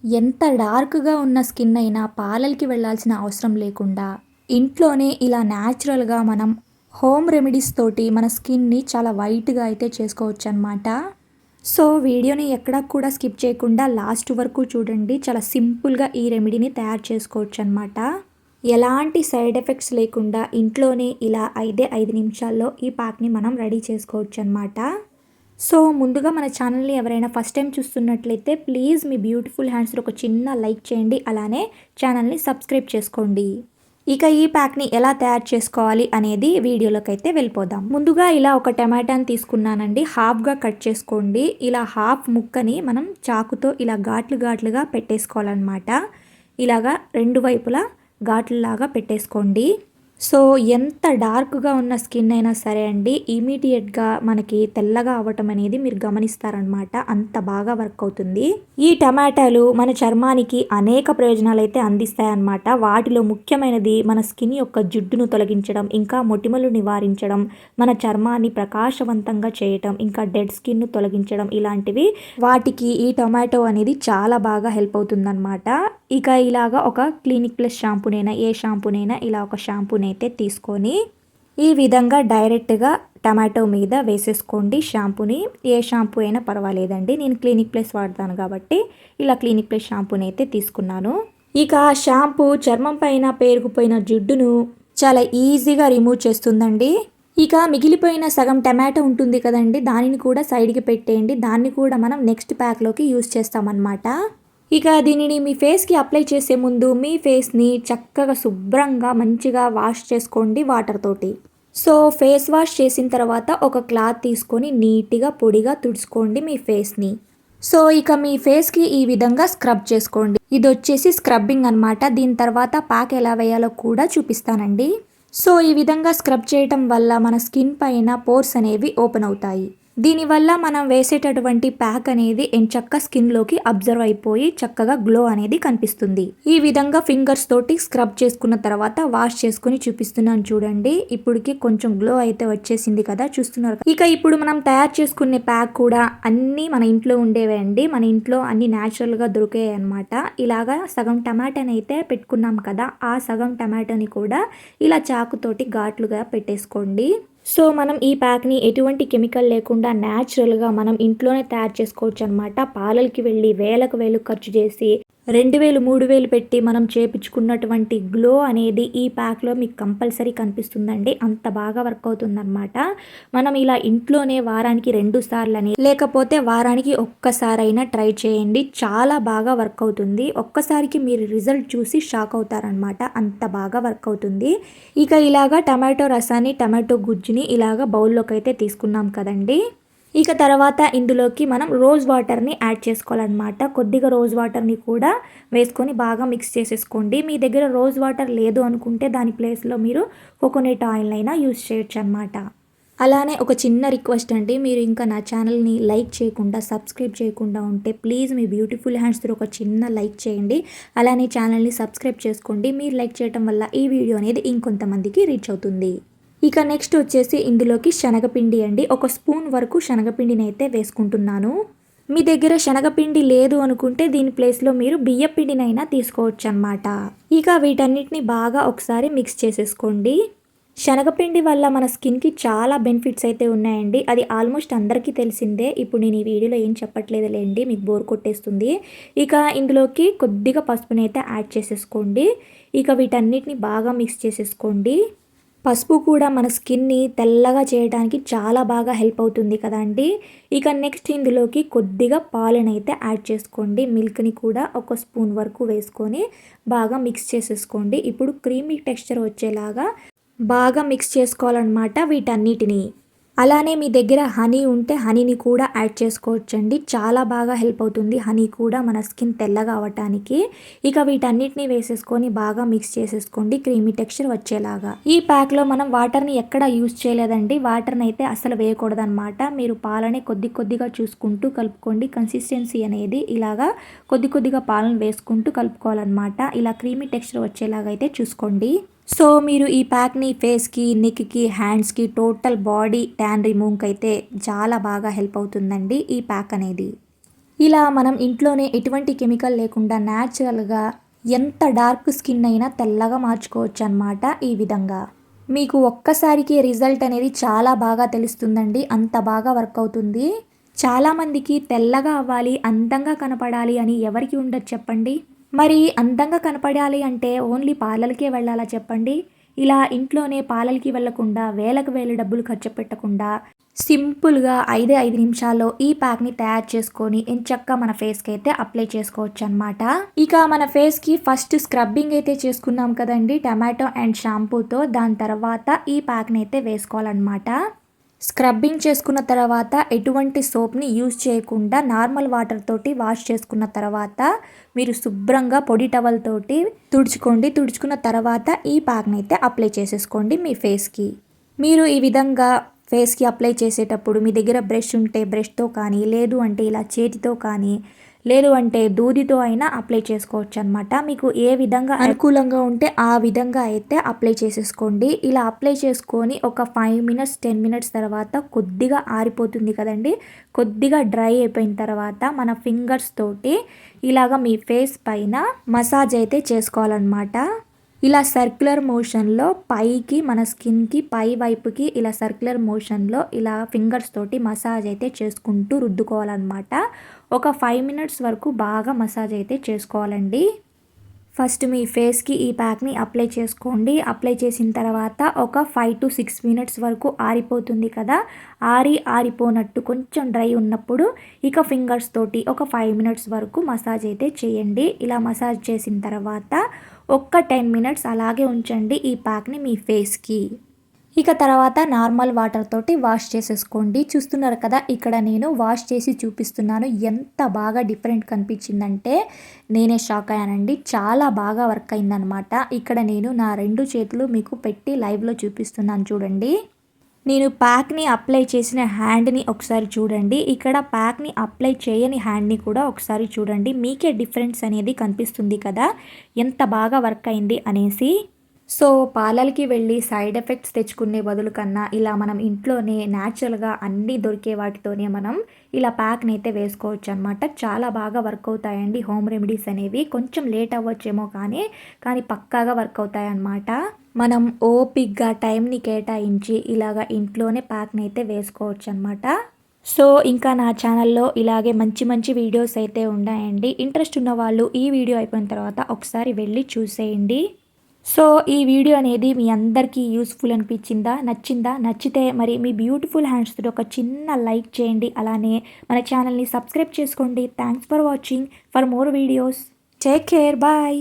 ఎంత డార్క్‌గా ఉన్న స్కిన్ అయినా పార్లర్‌కి వెళ్ళాల్సిన అవసరం లేకుండా, ఇంట్లోనే ఇలా న్యాచురల్‌గా మనం హోమ్ రెమెడీస్ తోటి మన స్కిన్‌ని చాలా వైట్‌గా అయితే చేసుకోవచ్చనమాట. సో, వీడియోని ఎక్కడ కూడా స్కిప్ చేయకుండా లాస్ట్ వరకు చూడండి. చాలా సింపుల్‌గా ఈ రెమెడీని తయారు చేసుకోవచ్చనమాట. ఎలాంటి సైడ్ ఎఫెక్ట్స్ లేకుండా ఇంట్లోనే ఇలా 5 నిమిషాల్లో ఈ ప్యాక్‌ని మనం రెడీ చేసుకోవచ్చనమాట. సో, ముందుగా మన ఛానల్‌ని ఎవరైనా ఫస్ట్ టైం చూస్తున్నట్లయితే ప్లీజ్ మీ బ్యూటిఫుల్ హ్యాండ్స్‌తో ఒక చిన్న లైక్ చేయండి. అలానే ఛానల్‌ని సబ్స్క్రైబ్ చేసుకోండి. ఇక ఈ ప్యాక్‌ని ఎలా తయారు చేసుకోవాలి అనేది వీడియోలోకైతే వెళ్ళిపోదాం. ముందుగా ఇలా ఒక టమాటాని తీసుకున్నానండి. హాఫ్‌గా కట్ చేసుకోండి. ఇలా హాఫ్ ముక్కని మనం చాకుతో ఇలా ఘాట్లుగా పెట్టేసుకోవాలన్నమాట. ఇలాగా రెండు వైపులా ఘాట్లులాగా పెట్టేసుకోండి. సో, ఎంత డార్క్‌గా ఉన్న స్కిన్ అయినా సరే అండి, ఇమ్మీడియేట్‌గా మనకి తెల్లగా అవ్వటం అనేది మీరు గమనిస్తారనమాట. అంత బాగా వర్క్ అవుతుంది. ఈ టమాటాలు మన చర్మానికి అనేక ప్రయోజనాలైతే అందిస్తాయన్నమాట. వాటిలో ముఖ్యమైనది మన స్కిన్ యొక్క జిడ్డును తొలగించడం, ఇంకా మొటిమలు నివారించడం, మన చర్మాన్ని ప్రకాశవంతంగా చేయటం, ఇంకా డెడ్ స్కిన్‌ను తొలగించడం ఇలాంటివి వాటికి ఈ టొమాటో అనేది చాలా బాగా హెల్ప్ అవుతుందన్నమాట. ఇక ఇలాగా ఒక క్లినిక్ ప్లస్ షాంపూనైనా ఏ షాంపూనైనా ఇలా ఒక షాంపూని అయితే తీసుకొని ఈ విధంగా డైరెక్ట్‌గా టమాటో మీద వేసేసుకోండి షాంపూని. ఏ షాంపూ అయినా పర్వాలేదండి. నేను క్లినిక్ ప్లస్ వాడతాను కాబట్టి ఇలా క్లినిక్ ప్లస్ షాంపూని అయితే తీసుకున్నాను. ఇక షాంపూ చర్మం పైన పేరుకుపోయిన జిడ్డును చాలా ఈజీగా రిమూవ్ చేస్తుందండి. ఇక మిగిలిపోయిన సగం టమాటో ఉంటుంది కదండి, దానిని కూడా సైడ్‌కి పెట్టేయండి. దాన్ని కూడా మనం నెక్స్ట్ ప్యాక్‌లోకి యూజ్ చేస్తామన్నమాట. ఇక దీనిని మీ ఫేస్‌కి అప్లై చేసే ముందు మీ ఫేస్‌ని చక్కగా శుభ్రంగా మంచిగా వాష్ చేసుకోండి వాటర్ తోటి. సో, ఫేస్ వాష్ చేసిన తర్వాత ఒక క్లాత్ తీసుకొని నీట్‌గా పొడిగా తుడుచుకోండి మీ ఫేస్‌ని. సో, ఇక మీ ఫేస్‌కి ఈ విధంగా స్క్రబ్ చేసుకోండి. ఇదొచ్చేసి స్క్రబ్బింగ్ అనమాట. దీని తర్వాత ప్యాక్ ఎలా వేయాలో కూడా చూపిస్తానండి. సో, ఈ విధంగా స్క్రబ్ చేయటం వల్ల మన స్కిన్ పైన పోర్స్ అనేవి ఓపెన్ అవుతాయి. దీనివల్ల మనం వేసేటటువంటి ప్యాక్ అనేది ఎంచక్కా స్కిన్‌లోకి అబ్జర్వ్ అయిపోయి చక్కగా గ్లో అనేది కనిపిస్తుంది. ఈ విధంగా ఫింగర్స్ తోటి స్క్రబ్ చేసుకున్న తర్వాత వాష్ చేసుకొని చూపిస్తున్నాను చూడండి. ఇప్పటికి కొంచెం గ్లో అయితే వచ్చేసింది కదా, చూస్తున్నారు. ఇక ఇప్పుడు మనం తయారు చేసుకునే ప్యాక్ కూడా అన్నీ మన ఇంట్లో ఉండేవే అండి. మన ఇంట్లో అన్ని న్యాచురల్‌గా దొరికాయి అనమాట. ఇలాగా సగం టమాటాని అయితే పెట్టుకున్నాం కదా, ఆ సగం టమాటాని కూడా ఇలా చాకుతోటి ఘాట్లుగా పెట్టేసుకోండి. సో, మనం ఈ ప్యాక్‌ని ఎటువంటి కెమికల్ లేకుండా న్యాచురల్‌గా మనం ఇంట్లోనే తయారు చేసుకోవచ్చు అనమాట. పార్లర్‌కి వెళ్ళి వేలకు వేలు ఖర్చు చేసి 2000, 3000 పెట్టి మనం చేపించుకున్నటువంటి గ్లో అనేది ఈ ప్యాక్‌లో మీకు కంపల్సరీ కనిపిస్తుందండి. అంత బాగా వర్క్ అవుతుందన్నమాట. మనం ఇలా ఇంట్లోనే వారానికి 2 సార్లని లేకపోతే వారానికి ఒక్కసారైనా ట్రై చేయండి. చాలా బాగా వర్క్ అవుతుంది. ఒక్కసారికి మీరు రిజల్ట్ చూసి షాక్ అవుతారనమాట. అంత బాగా వర్క్ అవుతుంది. ఇక ఇలాగా టమాటో రసాన్ని, టమాటో గుజ్జుని ఇలాగా బౌల్లోకి అయితే తీసుకున్నాం కదండి. ఇక తర్వాత ఇందులోకి మనం రోజ్ వాటర్ని యాడ్ చేసుకోవాలన్నమాట. కొద్దిగా రోజ్ వాటర్ని కూడా వేసుకొని బాగా మిక్స్ చేసేసుకోండి. మీ దగ్గర రోజ్ వాటర్ లేదు అనుకుంటే దాని ప్లేస్లో మీరు కోకోనట్ ఆయిల్ అయినా యూజ్ చేయొచ్చు అనమాట. అలానే ఒక చిన్న రిక్వెస్ట్ అండి, మీరు ఇంకా నా ఛానల్ని లైక్ చేయకుండా సబ్స్క్రైబ్ చేయకుండా ఉంటే ప్లీజ్ మీ బ్యూటిఫుల్ హ్యాండ్స్తో ఒక చిన్న లైక్ చేయండి. అలానే ఛానల్ని సబ్స్క్రైబ్ చేసుకోండి. మీరు లైక్ చేయడం వల్ల ఈ వీడియో అనేది ఇంకొంతమందికి రీచ్ అవుతుంది. ఇక నెక్స్ట్ వచ్చేసి ఇందులోకి శనగపిండి అండి. ఒక స్పూన్ వరకు శనగపిండిని అయితే వేసుకుంటున్నాను. మీ దగ్గర శనగపిండి లేదు అనుకుంటే దీని ప్లేస్లో మీరు బియ్యపిండినైనా తీసుకోవచ్చు అనమాట. ఇక వీటన్నిటిని బాగా ఒకసారి మిక్స్ చేసేసుకోండి. శనగపిండి వల్ల మన స్కిన్‌కి చాలా బెనిఫిట్స్ అయితే ఉన్నాయండి. అది ఆల్మోస్ట్ అందరికీ తెలిసిందే. ఇప్పుడు నేను ఈ వీడియోలో ఏం చెప్పట్లేదులేండి, మీకు బోర్ కొట్టేస్తుంది. ఇక ఇందులోకి కొద్దిగా పసుపునైతే యాడ్ చేసేసుకోండి. ఇక వీటన్నిటిని బాగా మిక్స్ చేసేసుకోండి. పసుపు కూడా మన స్కిన్ని తెల్లగా చేయడానికి చాలా బాగా హెల్ప్ అవుతుంది కదండి. ఇక నెక్స్ట్ ఇందులోకి కొద్దిగా పాలనైతే యాడ్ చేసుకోండి. మిల్క్ని కూడా ఒక స్పూన్ వరకు వేసుకొని బాగా మిక్స్ చేసేసుకోండి. ఇప్పుడు క్రీమీ టెక్స్చర్ వచ్చేలాగా బాగా మిక్స్ చేసుకోవాలన్నమాట వీటన్నిటిని. అలానే మీ దగ్గర హనీ ఉంటే హనీని కూడా యాడ్ చేసుకోవచ్చండి. చాలా బాగా హెల్ప్ అవుతుంది హనీ కూడా మన స్కిన్ తెల్లగా అవ్వటానికి. ఇక వీటన్నిటిని వేసేసుకొని బాగా మిక్స్ చేసేసుకోండి క్రీమీ టెక్స్చర్ వచ్చేలాగా. ఈ ప్యాక్లో మనం వాటర్ని ఎక్కడ యూజ్ చేయలేదండి. వాటర్ని అయితే అసలు వేయకూడదన్నమాట. మీరు పాలని కొద్దిగా చూసుకుంటూ కలుపుకోండి. కన్సిస్టెన్సీ అనేది ఇలాగా కొద్దిగా పాలను వేసుకుంటూ కలుపుకోవాలన్నమాట. ఇలా క్రీమీ టెక్స్చర్ వచ్చేలాగా అయితే చూసుకోండి. సో, మీరు ఈ ప్యాక్‌ని ఫేస్‌కి, నెక్‌కి, హ్యాండ్స్‌కి, టోటల్ బాడీ ట్యాన్ రిమూవ్‌కి అయితే చాలా బాగా హెల్ప్ అవుతుందండి ఈ ప్యాక్ అనేది. ఇలా మనం ఇంట్లోనే ఎటువంటి కెమికల్ లేకుండా న్యాచురల్గా ఎంత డార్క్ స్కిన్ అయినా తెల్లగా మార్చుకోవచ్చు అన్నమాట. ఈ విధంగా మీకు ఒక్కసారికి రిజల్ట్ అనేది చాలా బాగా తెలుస్తుందండి. అంత బాగా వర్క్ అవుతుంది. చాలామందికి తెల్లగా అవ్వాలి, అందంగా కనపడాలి అని ఎవరికి ఉండదు చెప్పండి. మరి అందంగా కనపడాలి అంటే ఓన్లీ పార్లర్‌కే వెళ్ళాలా చెప్పండి? ఇలా ఇంట్లోనే పార్లర్‌కి వెళ్ళకుండా వేలకు వేలు డబ్బులు ఖర్చు పెట్టకుండా సింపుల్‌గా 5 నిమిషాల్లో ఈ ప్యాక్‌ని తయారు చేసుకొని ఎంచక్కా మన ఫేస్‌కి అయితే అప్లై చేసుకోవచ్చనమాట. ఇక మన ఫేస్‌కి ఫస్ట్ స్క్రబ్బింగ్ అయితే చేసుకున్నాం కదండీ టమాటో అండ్ షాంపూతో. దాని తర్వాత ఈ ప్యాక్‌ని అయితే వేసుకోవాలన్నమాట. స్క్రబ్బింగ్ చేసుకున్న తర్వాత ఎటువంటి సోప్‌ని యూజ్ చేయకుండా నార్మల్ వాటర్ తోటి వాష్ చేసుకున్న తర్వాత మీరు శుభ్రంగా పొడి టవల్ తోటి తుడుచుకోండి. తుడుచుకున్న తర్వాత ఈ ప్యాక్‌ని అయితే అప్లై చేసేసుకోండి మీ ఫేస్‌కి. మీరు ఈ విధంగా ఫేస్‌కి అప్లై చేసేటప్పుడు మీ దగ్గర బ్రష్ ఉంటే బ్రష్‌తో కానీ, లేదు అంటే ఇలా చేతితో కానీ, లేదు అంటే దూదితో అయినా అప్లై చేసుకోవచ్చనమాట. మీకు ఏ విధంగా అనుకూలంగా ఉంటే ఆ విధంగా అయితే అప్లై చేసేసుకోండి. ఇలా అప్లై చేసుకొని ఒక 5 మినిట్స్, 10 మినిట్స్ తర్వాత కొద్దిగా ఆరిపోతుంది కదండీ! కొద్దిగా డ్రై అయిపోయిన తర్వాత మన ఫింగర్స్ తోటి ఇలాగ మీ ఫేస్ పైన మసాజ్ అయితే చేసుకోవాలన్నమాట. ఇలా సర్క్యులర్ మోషన్‌లో పైకి మన స్కిన్‌కి పై వైపుకి ఇలా సర్క్యులర్ మోషన్‌లో ఇలా ఫింగర్స్ తోటి మసాజ్ అయితే చేసుకుంటూ రుద్దుకోవాలన్నమాట. ఒక 5 మినిట్స్ వరకు బాగా మసాజ్ అయితే చేసుకోవాలండి. ఫస్ట్ మీ ఫేస్‌కి ఈ ప్యాక్‌ని అప్లై చేసుకోండి. అప్లై చేసిన తర్వాత ఒక 5-6 మినిట్స్ వరకు ఆరిపోతుంది కదా! ఆరిపోనట్టు కొంచెం డ్రై ఉన్నప్పుడు ఇక ఫింగర్స్ తోటి ఒక 5 మినిట్స్ వరకు మసాజ్ అయితే చేయండి. ఇలా మసాజ్ చేసిన తర్వాత ఒక్క 10 మినిట్స్ అలాగే ఉంచండి ఈ ప్యాక్‌ని మీ ఫేస్‌కి. ఇక తర్వాత నార్మల్ వాటర్ తోటి వాష్ చేసేసుకోండి. చూస్తున్నారు కదా! ఇక్కడ నేను వాష్ చేసి చూపిస్తున్నాను. ఎంత బాగా డిఫరెంట్ కనిపించిందంటే నేనే షాక్ అయ్యానండి. చాలా బాగా వర్క్ అయిందనమాట. ఇక్కడ నేను నా 2 చేతులు మీకు పెట్టి లైవ్‌లో చూపిస్తున్నాను చూడండి. నేను ప్యాక్‌ని అప్లై చేసిన హ్యాండ్‌ని ఒకసారి చూడండి. ఇక్కడ ప్యాక్‌ని అప్లై చేయని హ్యాండ్‌ని కూడా ఒకసారి చూడండి. మీకే డిఫరెన్స్ అనేది కనిపిస్తుంది కదా! ఎంత బాగా వర్క్ అయింది అనేసి. సో పార్లర్‌కి వెళ్ళి సైడ్ ఎఫెక్ట్స్ తెచ్చుకునే బదులు కన్నా ఇలా మనం ఇంట్లోనే న్యాచురల్‌గా అన్నీ దొరికే వాటితోనే మనం ఇలా ప్యాక్‌ని అయితే వేసుకోవచ్చు అనమాట. చాలా బాగా వర్క్ అవుతాయండి హోమ్ రెమెడీస్ అనేవి. కొంచెం లేట్ అవ్వచ్చేమో కానీ పక్కాగా వర్క్ అవుతాయన్నమాట. మనం ఓపిక్‌గా టైంని కేటాయించి ఇలాగ ఇంట్లోనే ప్యాక్‌ని అయితే వేసుకోవచ్చు అనమాట. సో ఇంకా నా ఛానల్లో ఇలాగే మంచి మంచి వీడియోస్ అయితే ఉన్నాయండి. ఇంట్రెస్ట్ ఉన్న వాళ్ళు ఈ వీడియో అయిపోయిన తర్వాత ఒకసారి వెళ్ళి చూసేయండి. సో ఈ వీడియో అనేది మీ అందరికీ యూస్ఫుల్ అనిపించిందా, నచ్చిందా? నచ్చితే మరి మీ బ్యూటిఫుల్ హ్యాండ్స్తో ఒక చిన్న లైక్ చేయండి. అలానే మన ఛానల్ని సబ్స్క్రైబ్ చేసుకోండి. Thanks for watching. For more videos take care. Bye.